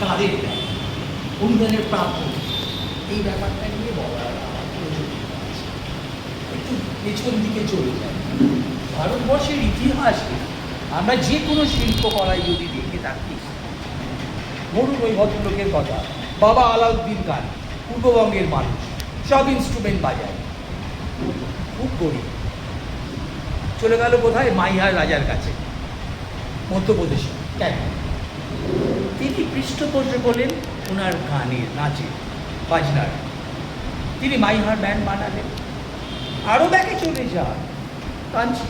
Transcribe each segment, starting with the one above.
কাদের দেয়, অনুদানের প্রাপ্য, এই ব্যাপারটা নিয়ে বলার আমার প্রয়োজন আছে। একটু পেছন দিকে চলে যায়। ভারতবর্ষের ইতিহাসে আমরা যে কোনো শিল্পকলায় যদি দেখে থাকি, ধরুন ওই ভদ্রলোকের কথা, বাবা আলাউদ্দিন খান, পূর্ববঙ্গের মানুষ, সব ইনস্ট্রুমেন্ট বাজায়, খুব গরিব, চলে গেল কোথায়, মাইহার রাজার কাছে, মধ্যপ্রদেশে। কেন? তিনি পৃষ্ঠপোষক হলেন ওনার গানের, নাচের, বাজনার। তিনি মাইহার ব্যান্ড বানালেন। আরও ব্যাকে চলে যান, কাঞ্চি,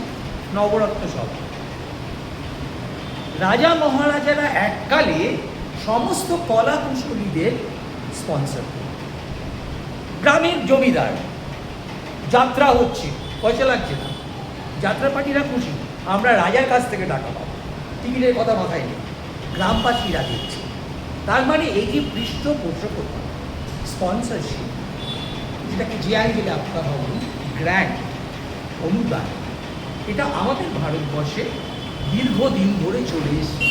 নবরত্ন সব। রাজা মহারাজারা এককালে সমস্ত কলা কুশলীদের স্পন্সর করত। গ্রামের জমিদার, যাত্রা হচ্ছে, পয়সা লাগছে না, যাত্রা পার্টিরা খুশি, আমরা রাজার কাছ থেকে টাকা পাবো, টিকিটের কথা মাথায় নেই, গ্রামবাসীরা দিচ্ছে। তার মানে এই যে পৃষ্ঠপোষকতা, স্পন্সরশিপ, যেটাকে যে অ্যাঙ্গেলে আপনারা বলুন, গ্র্যান্ট, অনুদান, এটা আমাদের ভারতবর্ষে দীর্ঘদিন ধরে চলে এসেছে।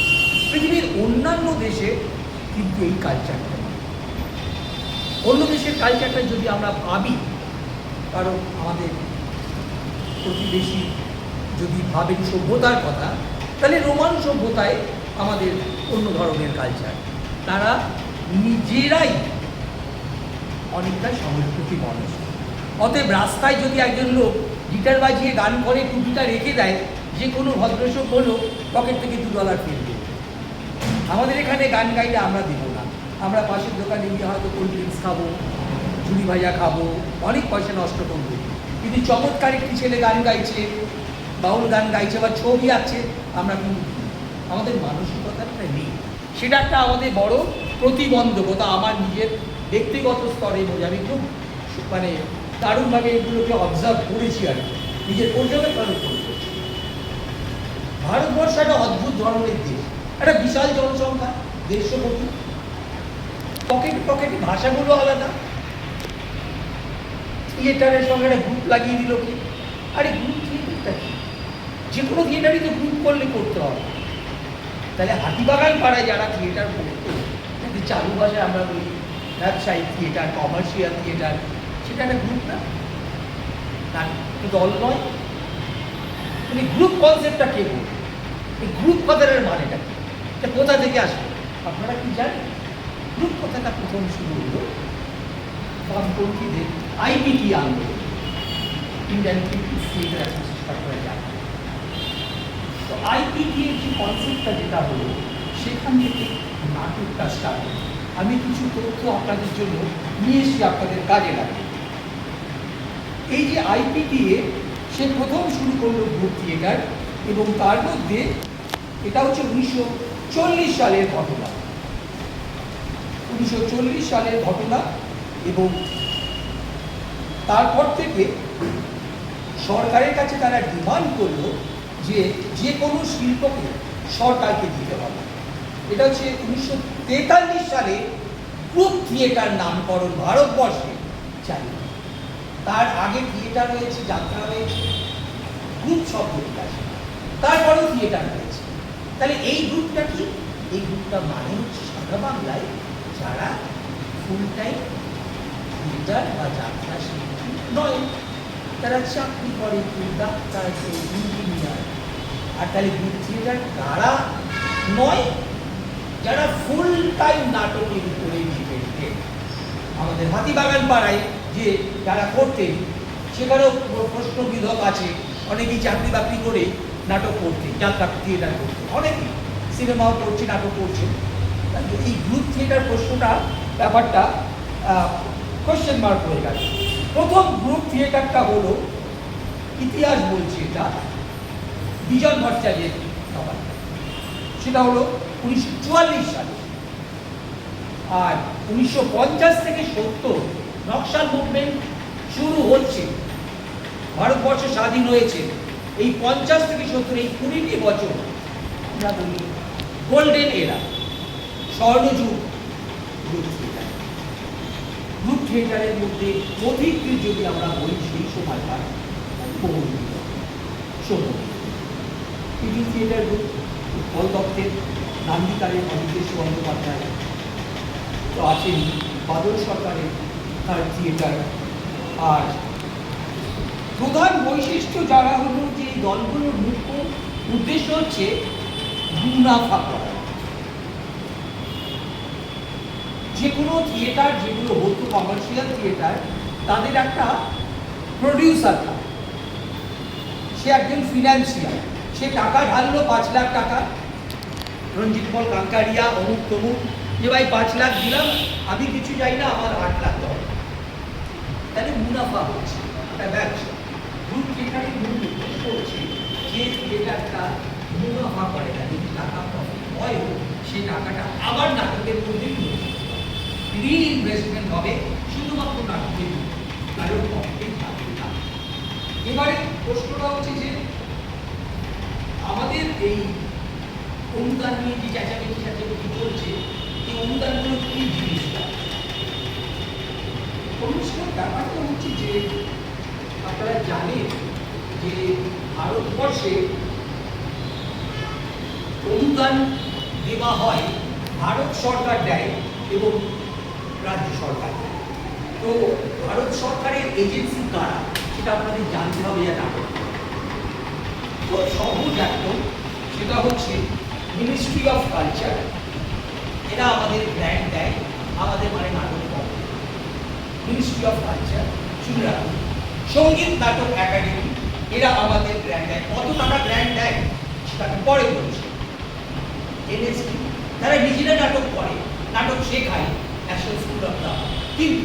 পৃথিবীর অন্যান্য দেশে কিন্তু এই কালচারটা নেই। অন্য দেশের কালচারটা যদি আমরা ভাবি, কারণ আমাদের প্রতিবেশী যদি ভাবেন সভ্যতার কথা, তাহলে রোমান সভ্যতায় আমাদের অন্য ধরনের কালচার। তারা নিজেরাই অনেকটা সংস্কৃতি মানুষ। অতএব রাস্তায় যদি একজন লোক গিটার বাজিয়ে গান করে, টুপিটা রেখে দেয়, যে কোনো ভদ্রসভ্য হলো পকেট থেকে $2 ফেলবে। আমাদের এখানে গান গাইলে আমরা দেবো না, আমরা পাশের দোকানে গিয়ে হয়তো কোল্ড ড্রিঙ্কস খাবো, ঝুড়ি ভাজা খাবো, অনেক পয়সা নষ্ট করবো। কিন্তু চমৎকার একটি ছেলে গান গাইছে, বাউল গান গাইছে বা ছবি আছে, আমরা কিন্তু আমাদের মানসিকতাটা নেই। সেটা একটা আমাদের বড় প্রতিবন্ধকতা। আমার নিজের ব্যক্তিগত স্তরে বোঝে, আমি খুব মানে দারুণভাবে এগুলোকে অবজার্ভ করেছি আর নিজের পর্যবেক্ষণ করেছি। ভারতবর্ষ একটা অদ্ভুত ধরনের দেশ, একটা বিশাল জনসংখ্যা, 150 কোটি, পকেটে পকেটে ভাষাগুলো আলাদা। থিয়েটারের সঙ্গে একটা গ্রুপ লাগিয়ে দিল কি? আরে গ্রুপ থিয়েটারটা কি? যে কোনো থিয়েটারই তো গ্রুপ করলে করতে হবে। তাহলে হাতিবাগান পাড়ায় যারা থিয়েটার করতো, কিন্তু চালু ভাষায় আমরা বলি ব্যবসায়িক থিয়েটার, কমার্শিয়াল থিয়েটার, সেটা একটা গ্রুপ না, তার দল নয়। মানে গ্রুপ কনসেপ্টটা কে বলবে? এই গ্রুপ কথাটার মানেটা কি? এটা কোথা থেকে আসবে আপনারা কি জানেন? গ্রুপ কথাটা প্রথম শুরু হলো বামপন্থীদের আইপিটি আন্দোলন, ইন্ডিয়ান পিপলস থিয়েটার অ্যাসোসিয়েশন, আপনারা জানেন। তো আইপিটি এর যে কনসেপ্টটা যেটা হলো, সেখান থেকে নাটকটা স্টার্ট হলো। আমি কিছু তথ্য আপনাদের জন্য নিয়ে এসেছি, আপনাদের কাজে লাগে। এই যে আইপিটিএ, সে প্রথম শুরু করলো গ্রুপ থিয়েটার, এবং তার মধ্যে এটা হচ্ছে 1940 সালের ঘটনা। 1940 সালের ঘটনা, এবং তারপর থেকে সরকারের কাছে তারা ডিমান্ড করলো যে যে কোনো শিল্পকে সরকারকে দিতে হবে। এটা হচ্ছে 1943 সালে গ্রুপ থিয়েটার নামকরণ ভারতবর্ষে চালু। তার আগে থিয়েটার রয়েছে, যাত্রা রয়েছে, গ্রুপ শব্দটি আছে, তারপরেও থিয়েটার রয়েছে। তাহলে এই গ্রুপটা কি? এই গ্রুপটা মানে হচ্ছে সাদা বাংলায় যারা ফুল টাইম থিয়েটার বা যাত্রা শিল্পী নয়, তারা চাকরি করে, কেউ ডাক্তার, কেউ ইঞ্জিনিয়ার। আর তাহলে গ্রুপ থিয়েটার তারা নয় যারা ফুল টাইম নাটকের উপরে ডিপেন্ডেন্ট। আমাদের হাতিবাগান পাড়ায় যে যারা করতেন, সেখানেও প্রশ্নবিধক আছে, অনেকেই চাকরি বাকরি করে নাটক করতেন, যাত্রা থিয়েটার করতেন, অনেকেই সিনেমাও করছে, নাটক করছে। এই গ্রুপ থিয়েটার প্রশ্নটা, ব্যাপারটা কোশ্চেন মার্ক হয়ে গেল। প্রথম গ্রুপ থিয়েটারটা হলো, ইতিহাস বলছে এটা, বিজন ভট্টাচার্যের ব্যাপার, সেটা হলো 1944 সালে। আর 1950 থেকে 70 নকশাল মুভমেন্ট শুরু হচ্ছে, ভারতবর্ষ স্বাধীন হয়েছে। এই 50 থেকে 70, এই 20টি বছর আমরা বলি গোল্ডেন এরা, স্বর্ণযুগ গ্রুপ থিয়েটার। গ্রুপ থিয়েটারের মধ্যে অধিকৃত যদি আমরা বলি, সেই সময়কার বহুবিধ পিটি থিয়েটার গ্রুপ, উৎপল দত্তের, নান্দিকারের অনিকেশ বন্দ্যোপাধ্যায়, তো আছেনই বাদল সরকারের তার থিয়েটার। আর প্রধান বৈশিষ্ট্য যারা হলো যে এই দলগুলোর মুখ্য উদ্দেশ্য হচ্ছে মুনাফা করা। যে কোনো থিয়েটার যেগুলো হতো কমার্শিয়াল থিয়েটার, তাদের একটা প্রডিউসার থাকে, সে একজন ফিনান্সিয়ার, সে টাকা ঢাললো 5 লাখ টাকা, রঞ্জিত মল কাঙ্কারিয়া অমুক তমুক, যে ভাই 5 লাখ দিলাম, আমি কিছু চাই না, আমার 8 লাখ দরকার। তাহলে মুনাফা হচ্ছে, একটা ব্যবসা। গ্রুপ থিয়েটারের মূল উদ্দেশ্য হচ্ছে যে থিয়েটারটা মুনাফা করে না, যদি টাকা প্রফিট হয় সেই টাকাটা আবার নাটকের মধ্যে রিইনভেস্টমেন্ট হবে, শুধুমাত্র নাটকের কারোর পক্ষে থাকবে না। এবারে প্রশ্নটা হচ্ছে যে আমাদের এই অনুদান নিয়ে যে চেঁচামেচি চলছে, এই অনুদানগুলো কি জিনিসটা? অনুষ্ঠান ব্যাপারটা হচ্ছে যে আপনারা জানেন যে ভারতবর্ষে অনুদান দেওয়া হয়, ভারত সরকার দেয় এবং রাজ্য সরকার দেয়। তো ভারত সরকারের এজেন্সি কারা সেটা আপনাদের জানতে হবে। যা নাটক তো সহজ একদম, সেটা হচ্ছে মিনিস্ট্রি অফ কালচার। এরা আমাদের গ্র্যান্ট দেয়, আমাদের মানে নাটক করে। মিনিস্ট্রি অফ কালচার শুনে রাখুন। সঙ্গীত নাটক একাডেমি, এরা আমাদের গ্র্যান্ট দেয়। কত টাকা গ্র্যান্ট দেয় সেটা পরে বলছে। এনএসটি, তারা নিজেরা নাটক করে, নাটক শেখায়, ন্যাশনাল স্কুল অফ ড্রামা। কিন্তু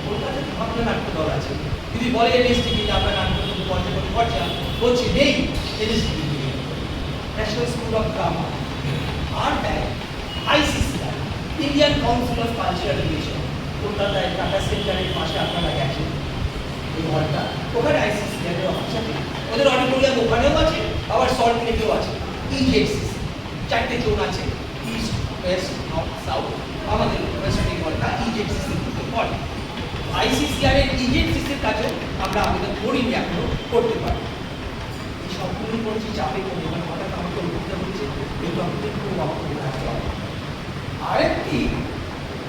কলকাতাতে ভাবনা নাট্য দল আছে, যদি বলে এনএসটি দিতে আমরা নাটক পর্যায়ে খরচা বলছে নেই, NST national school of drama. আর দেয় ICCR, Indian council of cultural relation. কলকাতায় টাটা সেন্টারের পাশে আপনারা গেছেন, এই হলটা, ওখানে আইসিসিআর এর অফিস আছে, ওদের অডিটোরিয়াম ওখানেও আছে, আবার সল্ট লেকেও আছে। ইজেডসিসি 4টে জোন আছে, ইস্ট, ওয়েস্ট, নর্থ, সাউথ। আমাদের ওয়েস্ট বেঙ্গলটা ইজেডসিসি পড়ে। আইসিসিআর এর ইজেডসিসির কাছেও আমরা আবেদন করিনি, এখনো করতে পারি। এই সবগুলোই বলছি চাপে কমে, মানে হঠাৎ আমাকে উঠতে হচ্ছে, এই টপিকে খুব অবাক করে রাখতে হবে। আরেকটি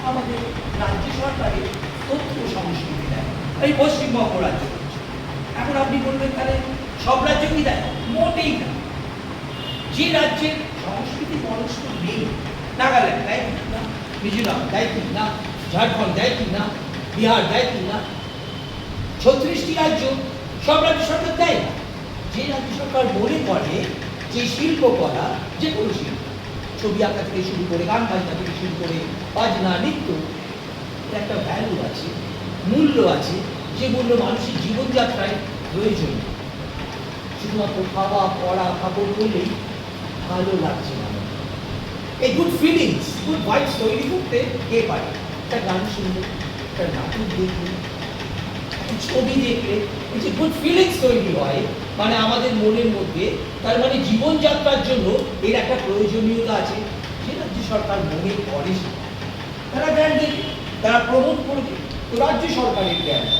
আমাদের রাজ্য সরকারের তথ্য সংস্কৃতি দেয়, এই পশ্চিমবঙ্গ রাজ্য। এখন আপনি বলবেন তাহলে সব রাজ্য কি দেয়? মোটেই না। যে রাজ্যের সংস্কৃতি পরস্প নেই, নাগাল্যান্ড দেয় কি না, মিজোরাম দেয় কি না, ঝাড়খণ্ড দেয় কি না, বিহার দেয় কি না, 36টি রাজ্য, সব রাজ্য সরকার দেয় না। যে রাজ্য সরকার মনে করে যে শিল্প করা, যে কোনো শিল্প, ছবি আঁকা থেকে শুরু করে, গান বাজনা থেকে শুরু করে, বাজনা, নৃত্য, একটা ভ্যালু আছে, মূল্য আছে, যে মূল্য মানুষের জীবনযাত্রায় প্রয়োজন। শুধুমাত্র খাওয়া, পড়া, কাপড় করলেই ভালো লাগছে না। এই গুড ফিলিংস, গুড ভাইবস তৈরি করতে কে পারে? একটা গান শুনলে, একটা নাটক দেখলে, একটা ছবি দেখলে, এই যে গুড ফিলিংস তৈরি হয়, মানে আমাদের মনের মধ্যে, তার মানে জীবনযাত্রার জন্য এর একটা প্রয়োজনীয়তা আছে। যে রাজ্য সরকার মনে করে তারা গ্র্যান্ট দেবে, তারা প্রমোট করবে, তো রাজ্য সরকারের গ্র্যান্ট।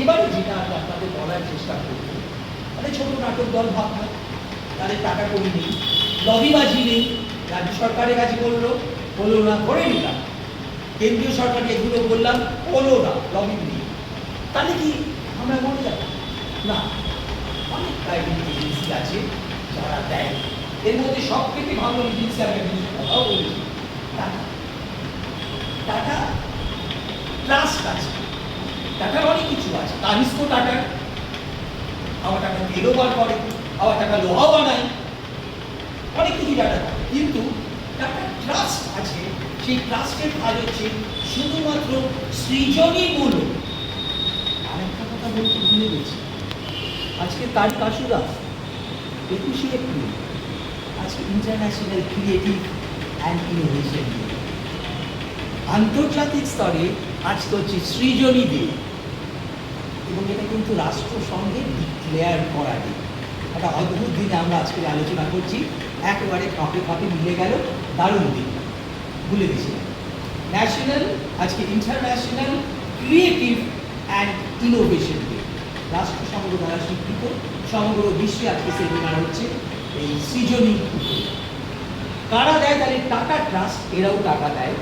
এবারে যেটা আমি আপনাদের বলার চেষ্টা করব, তাদের ছোট নাটক দল ভাবনা, তাদের টাকা করি নেই, লবিবাজি নেই, রাজ্য সরকারের কাছে বললো, হলো না, করে নিলাম। কেন্দ্রীয় সরকার এগুলো বললাম, হলো না, লবি নেই। তাহলে কি আমরা মনে যাব না? অনেক প্রাইভেট এজেন্সি আছে যারা দেয়। এর মধ্যে সব থেকে ভালো এজেন্সি আমি কথাও বলেছি, টাটা। টাটা ট্রাস্ট আছে, টাটার অনেক কিছু আছে। তানিস্কো টাটার, আবার টাকা তেলও বার করে, আবার টাকা লোহাও বানায়, অনেক কিছু টাটা। কিন্তু টাটার ট্রাস্ট আছে, সেই ট্রাস্টের কাজ হচ্ছে শুধুমাত্র সৃজনীমূলক। আরেকটা কথা বলতে ভুলে গেছি, আজকে তারিখ আশুরা 21শে এপ্রিল, আজকে international creative and innovation day. আন্তর্জাতিক স্তরে আজকে হচ্ছে সৃজনী ডে, এবং এটা কিন্তু রাষ্ট্রসংঘের ডিক্লেয়ার করা ডে। একটা অদ্ভুত দিনে আমরা আজকে আলোচনা করছি, একেবারে কাঁপে কাঁপে মিলে গেল, দারুণ দিন, ভুলে গেছিলাম। ন্যাশনাল, আজকে international creative and innovation day, রাষ্ট্রসংঘ দ্বারা স্বীকৃত। সমগ্র বিশ্বে আজকে সেমিনার হচ্ছে এই সৃজনী। কারা দেয়? তাহলে টাটা ট্রাস্ট, এরাও টাকা দেয়।